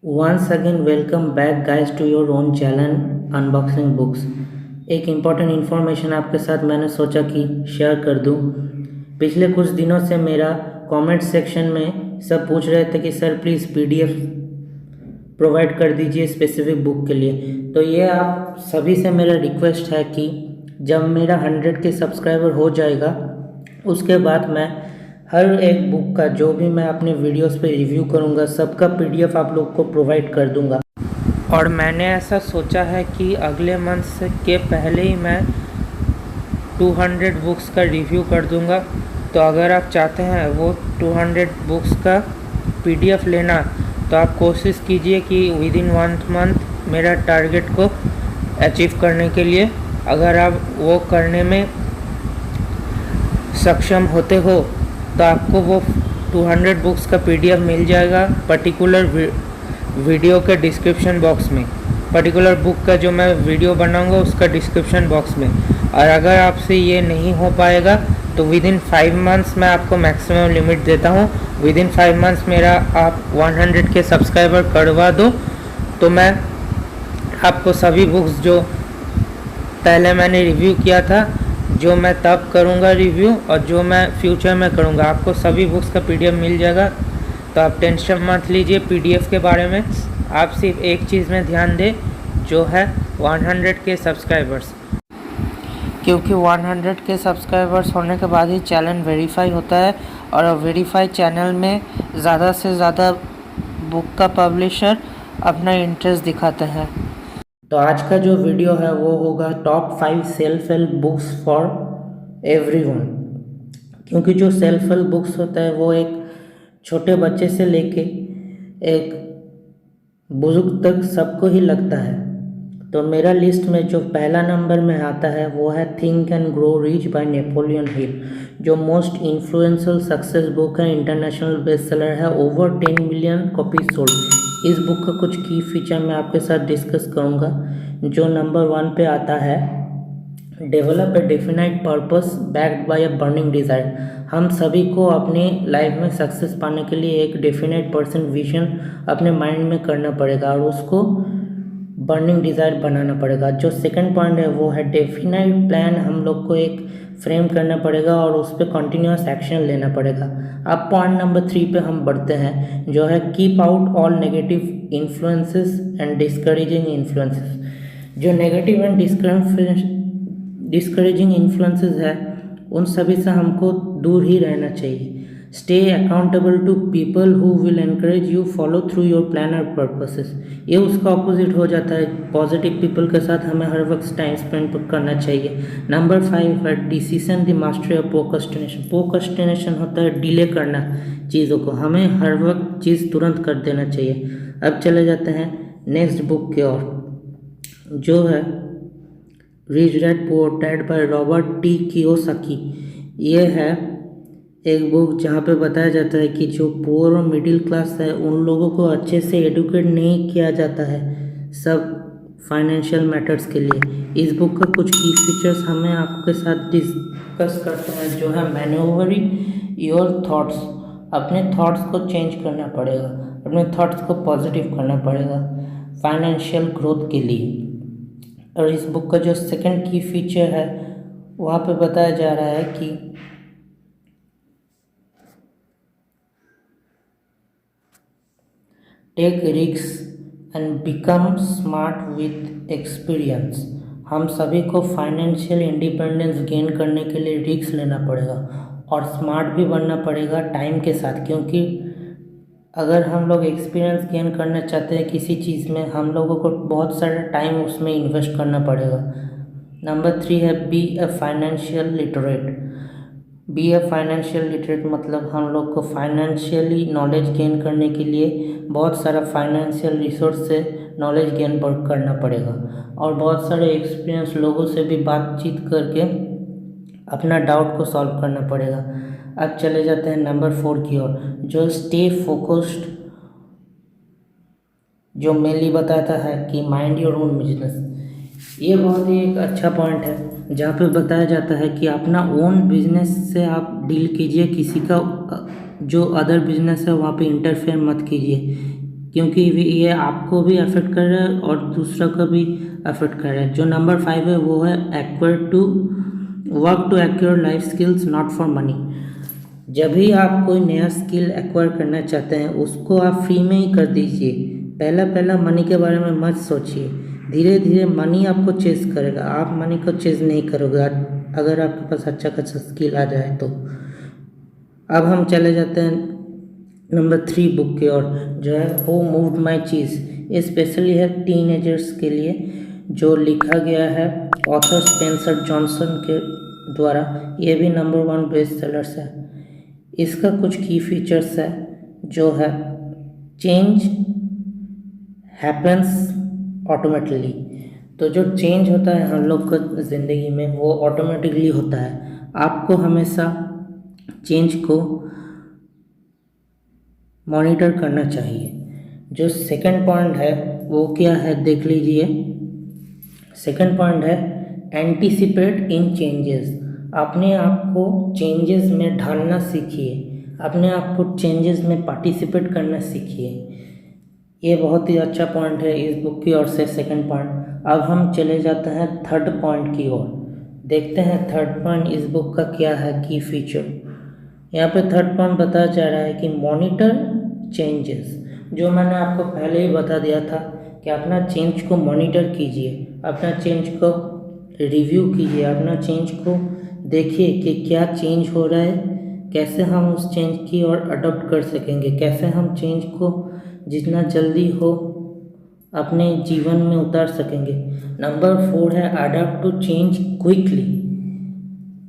Once again, welcome back guys to your own channel Unboxing Books। एक important information आपके साथ मैंने सोचा कि शेयर कर दूं। पिछले कुछ दिनों से मेरा कमेंट सेक्शन में सब पूछ रहे थे कि सर प्लीज़ पीडीएफ प्रोवाइड कर दीजिए स्पेसिफिक बुक के लिए। तो ये आप सभी से मेरा रिक्वेस्ट है कि जब मेरा 100 के सब्सक्राइबर हो जाएगा उसके बाद मैं हर एक बुक का जो भी मैं अपने वीडियोस पे रिव्यू करूँगा सबका पीडीएफ आप लोग को प्रोवाइड कर दूँगा। और मैंने ऐसा सोचा है कि अगले मंथ के पहले ही मैं 200 बुक्स का रिव्यू कर दूँगा। तो अगर आप चाहते हैं वो 200 बुक्स का पीडीएफ लेना तो आप कोशिश कीजिए कि विद इन 1 मंथ मेरा टारगेट को अचीव करने के लिए अगर आप वो करने में सक्षम होते हो तो आपको वो 200 बुक्स का पीडीएफ मिल जाएगा पर्टिकुलर वीडियो के डिस्क्रिप्शन बॉक्स में, पर्टिकुलर बुक का जो मैं वीडियो बनाऊंगा उसका डिस्क्रिप्शन बॉक्स में। और अगर आपसे ये नहीं हो पाएगा तो विद इन 5 मंथ्स मैं आपको मैक्सिमम लिमिट देता हूँ। विद इन 5 मंथ्स मेरा आप 100 के सब्सक्राइबर करवा दो तो मैं आपको सभी बुक्स जो पहले मैंने रिव्यू किया था, जो मैं तब करूँगा रिव्यू और जो मैं फ्यूचर में करूँगा, आपको सभी बुक्स का पीडीएफ मिल जाएगा। तो आप टेंशन मत लीजिए पीडीएफ के बारे में। आप सिर्फ एक चीज़ में ध्यान दें जो है 100 के सब्सक्राइबर्स, क्योंकि 100 के सब्सक्राइबर्स होने के बाद ही चैनल वेरीफाई होता है और वेरीफाई चैनल में ज़्यादा से ज़्यादा बुक का पब्लिशर अपना इंटरेस्ट दिखाते हैं। तो आज का जो वीडियो है वो होगा top 5 self help books for everyone. क्योंकि जो सेल्फ हेल्प बुक्स होता है वो एक छोटे बच्चे से लेके एक बुजुर्ग तक सबको ही लगता है। तो मेरा लिस्ट में जो पहला नंबर में आता है वो है think and grow rich by Napoleon Hill, जो मोस्ट इन्फ्लुएंशियल सक्सेस बुक है, इंटरनेशनल बेस्ट सेलर है, ओवर 10 मिलियन कॉपीज सोल्ड। इस बुक का कुछ की फीचर मैं आपके साथ डिस्कस करूंगा। जो नंबर 1 पे आता है, develop a definite purpose backed by a burning desire. हम सभी को अपने लाइफ में सक्सेस पाने के लिए एक डेफिनाइट पर्सन विजन अपने माइंड में करना पड़ेगा और उसको बर्निंग डिज़ायर बनाना पड़ेगा। जो सेकंड पॉइंट है वो है डेफिनाइट प्लान। हम लोग को एक फ्रेम करना पड़ेगा और उस पर कंटिन्यूस एक्शन लेना पड़ेगा। अब पॉइंट नंबर 3 पे हम बढ़ते हैं जो है keep out all negative influences and discouraging influences. जो नेगेटिव एंड डिस्करेजिंग इन्फ्लुएंसेस है उन सभी से हमको दूर ही रहना चाहिए। Stay accountable to people who will encourage you follow through your plan और पर्पसेस। ये उसका ऑपोजिट हो जाता है। पॉजिटिव पीपल के साथ हमें हर वक्त टाइम स्पेंड करना चाहिए। नंबर 5 है decision the mastery of procrastination. Procrastination होता है डिले करना चीज़ों को, हमें हर वक्त चीज़ तुरंत कर देना चाहिए। अब चले जाते हैं नेक्स्ट बुक की ओर, जो है rich dad poor dad by Robert T Kiyosaki. ये है एक बुक जहाँ पे बताया जाता है कि जो पुअर और मिडिल क्लास है उन लोगों को अच्छे से एडुकेट नहीं किया जाता है सब फाइनेंशियल मैटर्स के लिए। इस बुक का कुछ की फीचर्स हमें आपके साथ डिस्कस करते हैं, जो है मैन्योवरिंग योर थॉट्स। अपने थॉट्स को चेंज करना पड़ेगा, अपने थॉट्स को पॉजिटिव करना पड़ेगा फाइनेंशियल ग्रोथ के लिए। और इस बुक का जो सेकंड की फीचर है वहाँ पे बताया जा रहा है कि take risk and become smart with experience. हम सभी को फाइनेंशियल इंडिपेंडेंस गेन करने के लिए रिस्क लेना पड़ेगा और स्मार्ट भी बनना पड़ेगा टाइम के साथ। क्योंकि अगर हम लोग एक्सपीरियंस गेन करना चाहते हैं किसी चीज़ में, हम लोगों को बहुत सारा टाइम उसमें इन्वेस्ट करना पड़ेगा। नंबर 3 है be a financial literate. Be a financial literate मतलब हम लोग को फाइनेंशियली नॉलेज गेन करने के लिए बहुत सारा फाइनेंशियल रिसोर्स से नॉलेज गेन करना पड़ेगा और बहुत सारे एक्सपीरियंस लोगों से भी बातचीत करके अपना डाउट को सॉल्व करना पड़ेगा। अब चले जाते हैं नंबर 4 की ओर, जो स्टे फोकस्ड, जो मेनली बताता है कि माइंड योर ओन बिजनेस। ये बहुत ही एक अच्छा पॉइंट है जहाँ पे बताया जाता है कि अपना ओन बिजनेस से आप डील कीजिए, किसी का जो अदर बिजनेस है वहाँ पे इंटरफेयर मत कीजिए। क्योंकि ये आपको भी अफेक्ट कर रहा है और दूसरा को भी अफेक्ट कर रहा है। जो नंबर 5 है वो है work to acquire life skills not for money. जब भी आप कोई नया स्किल एक्वायर करना चाहते हैं उसको आप फ्री में ही कर दीजिए। पहला मनी के बारे में मत सोचिए, धीरे धीरे मनी आपको चेस करेगा, आप मनी को चेस नहीं करोगे अगर आपके पास अच्छा खासा स्किल आ जाए तो। अब हम चले जाते हैं नंबर 3 बुक की ओर, जो है हु मूव्ड माई चीज़। ये स्पेशली है टीनेजर्स के लिए, जो लिखा गया है ऑथर स्पेंसर जॉनसन के द्वारा। ये भी नंबर 1 बेस्ट सेलर्स है। इसका कुछ की फीचर्स है, जो है चेंज हैपन्स ऑटोमेटिकली। तो जो चेंज होता है हम लोग को ज़िंदगी में वो ऑटोमेटिकली होता है। आपको हमेशा चेंज को मॉनिटर करना चाहिए। जो सेकंड पॉइंट है वो क्या है देख लीजिए। सेकंड पॉइंट है एंटीसिपेट इन चेंजेस। अपने आप को चेंजेस में ढालना सीखिए, अपने आप को चेंजेस में पार्टिसिपेट करना सीखिए। ये बहुत ही अच्छा पॉइंट है इस बुक की ओर से सेकंड पॉइंट। अब हम चले जाते हैं थर्ड पॉइंट की ओर, देखते हैं थर्ड पॉइंट इस बुक का क्या है की फीचर। यहाँ पे थर्ड पॉइंट बताया जा रहा है कि मॉनिटर चेंजेस। जो मैंने आपको पहले ही बता दिया था कि अपना चेंज को मॉनिटर कीजिए, अपना चेंज को रिव्यू कीजिए, अपना चेंज को देखिए कि क्या चेंज हो रहा है, कैसे हम उस चेंज की ओर अडॉप्ट कर सकेंगे, कैसे हम चेंज को जितना जल्दी हो अपने जीवन में उतार सकेंगे। नंबर 4 है अडॉप्ट टू चेंज क्विकली।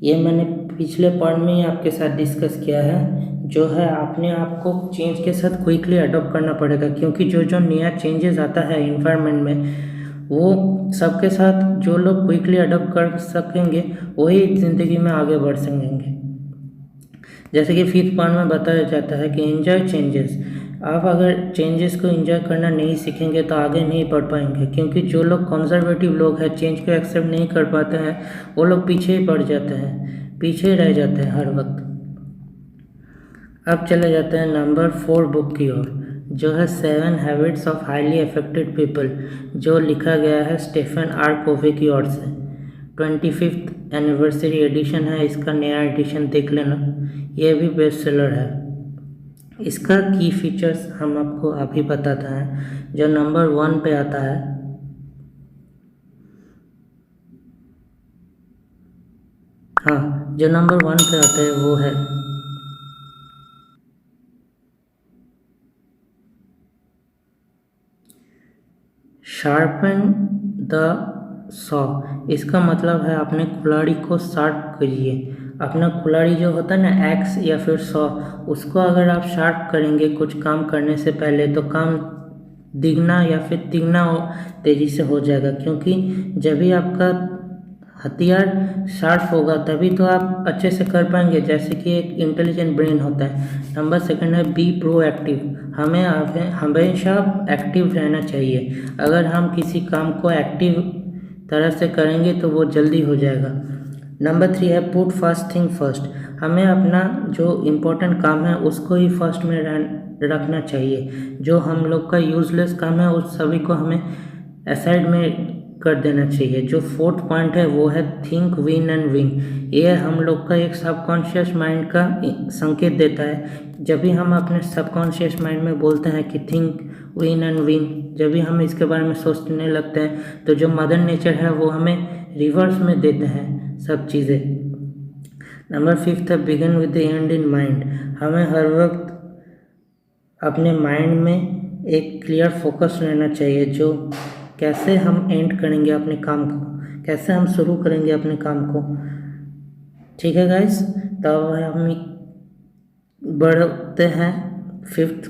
ये मैंने पिछले पॉइंट में ही आपके साथ डिस्कस किया है, जो है अपने आप को चेंज के साथ क्विकली अडॉप्ट करना पड़ेगा, क्योंकि जो नया चेंजेस आता है इन्वायरमेंट में वो सबके साथ जो लोग क्विकली अडॉप्ट कर सकेंगे वही ज़िंदगी में आगे बढ़ सकेंगे। जैसे कि 5th पॉइंट में बताया जाता है कि एंजॉय चेंजेस। आप अगर चेंजेस को एंजॉय करना नहीं सीखेंगे तो आगे नहीं बढ़ पाएंगे, क्योंकि जो लोग कंजर्वेटिव लोग हैं, चेंज को एक्सेप्ट नहीं कर पाते हैं, वो लोग पीछे ही पड़ जाते हैं, पीछे रह जाते हैं हर वक्त। अब चले जाते हैं नंबर 4 बुक की ओर, जो है 7 habits of highly affected people, जो लिखा गया है स्टीफन आर कोवे की ओर से। 25th एनिवर्सरी एडिशन है, इसका नया एडिशन देख लेना, यह भी बेस्ट सेलर है। इसका की फीचर्स हम आपको अभी बताते हैं। जो नंबर 1 पे आता है, हाँ जो नंबर 1 पे आता है वो है शार्पन द सॉ। इसका मतलब है अपने कुल्हाड़ी को शार्प करिए। अपना कुल्हाड़ी जो होता है ना, एक्स या फिर सॉ, उसको अगर आप शार्प करेंगे कुछ काम करने से पहले तो काम दिगना या फिर तिगना तेज़ी से हो जाएगा, क्योंकि जब भी आपका हथियार शार्प होगा तभी तो आप अच्छे से कर पाएंगे, जैसे कि एक इंटेलिजेंट ब्रेन होता है। नंबर 2 है बी प्रोएक्टिव। हमें हमेशा एक्टिव रहना चाहिए। अगर हम किसी काम को एक्टिव तरह से करेंगे तो वो जल्दी हो जाएगा। नंबर 3 है पुट फर्स्ट थिंग फर्स्ट। हमें अपना जो इम्पोर्टेंट काम है उसको ही फर्स्ट में रखना चाहिए। जो हम लोग का यूजलेस काम है उस सभी को हमें असाइड में कर देना चाहिए। जो 4th पॉइंट है वो है थिंक विन एंड विन। ये हम लोग का एक सबकॉन्शियस माइंड का संकेत देता है। जब भी हम अपने सबकॉन्शियस माइंड में बोलते हैं कि थिंक विन एंड विन, जब भी हम इसके बारे में सोचने लगते हैं तो जो मदर नेचर है वो हमें रिवर्स में देते हैं सब चीज़ें। नंबर 5 है begin with the and in mind. हमें हर वक्त अपने माइंड में एक क्लियर फोकस रहना चाहिए, जो कैसे हम एंड करेंगे अपने काम को, कैसे हम शुरू करेंगे अपने काम को। ठीक है गाइस, तो हम बढ़ते हैं 5th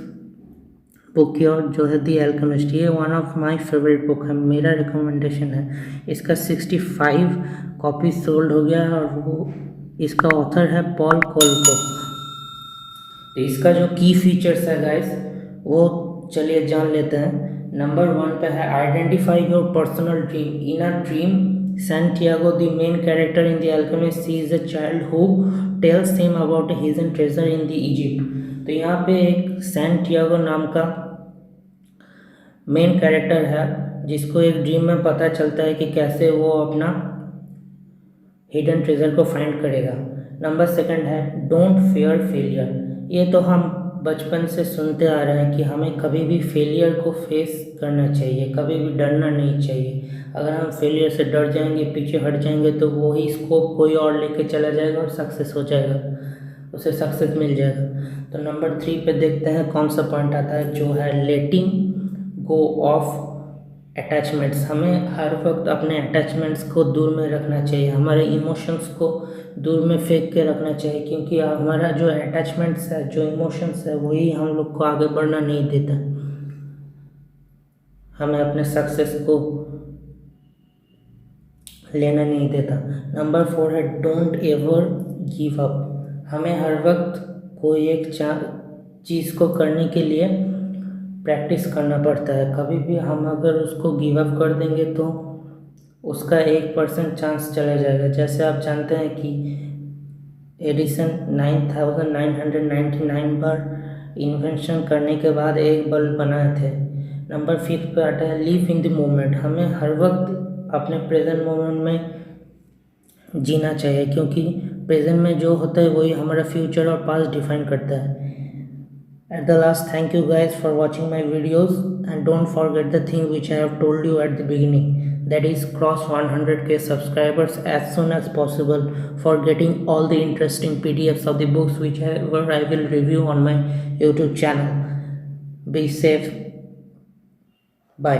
बुक की ओर, जो है द एल्केमिस्ट। ये one of my favourite book है, मेरा रिकमेंडेशन है। इसका 65 कॉपी सोल्ड हो गया है और वो इसका ऑथर है पॉल कोएल्हो। तो इसका जो की फीचर्स है गाइस वो चलिए जान लेते हैं। नंबर 1 पे है identify your personal dream. In a dream Santiago the main character in the alchemist sees a child who tells him about a hidden treasure in the Egypt. तो यहाँ पे एक सैंटियागो नाम का मेन कैरेक्टर है जिसको एक ड्रीम में पता चलता है कि कैसे वो अपना हिडन ट्रेजर को फाइंड करेगा। नंबर सेकंड है डोंट फियर फेलियर। ये तो हम बचपन से सुनते आ रहे हैं कि हमें कभी भी फेलियर को फेस करना चाहिए, कभी भी डरना नहीं चाहिए। अगर हम फेलियर से डर जाएंगे, पीछे हट जाएंगे, तो वही स्कोप कोई और लेके चला जाएगा और सक्सेस हो जाएगा, उसे सक्सेस मिल जाएगा। तो नंबर 3 पे देखते हैं कौन सा पॉइंट आता है, जो है लेटिंग गो ऑफ अटैचमेंट्स। हमें हर वक्त अपने अटैचमेंट्स को दूर में रखना चाहिए, हमारे इमोशंस को दूर में फेंक के रखना चाहिए, क्योंकि हमारा जो अटैचमेंट्स है, जो इमोशंस है, वही हम लोग को आगे बढ़ना नहीं देता, हमें अपने सक्सेस को लेना नहीं देता। नंबर 4 है डोंट एवर गिव अप। हमें हर वक्त कोई एक चीज़ को करने के लिए प्रैक्टिस करना पड़ता है। कभी भी हम अगर उसको गिव अप कर देंगे तो उसका 1% चांस चला जाएगा। जैसे आप जानते हैं कि एडिसन 9999 बार इन्वेंशन करने के बाद एक बल्ब बनाए थे। नंबर 5 पे आता है लिव इन द मोमेंट। हमें हर वक्त अपने प्रेजेंट मोमेंट में जीना चाहिए, क्योंकि प्रेजेंट में जो होता है वही हमारा फ्यूचर और पास्ट डिफाइन करता है। At the last, thank you guys for watching my videos, and don't forget the thing which I have told you at the beginning, that is cross 100k subscribers as soon as possible for getting all the interesting PDFs of the books whichever I will review on my YouTube channel. Be safe.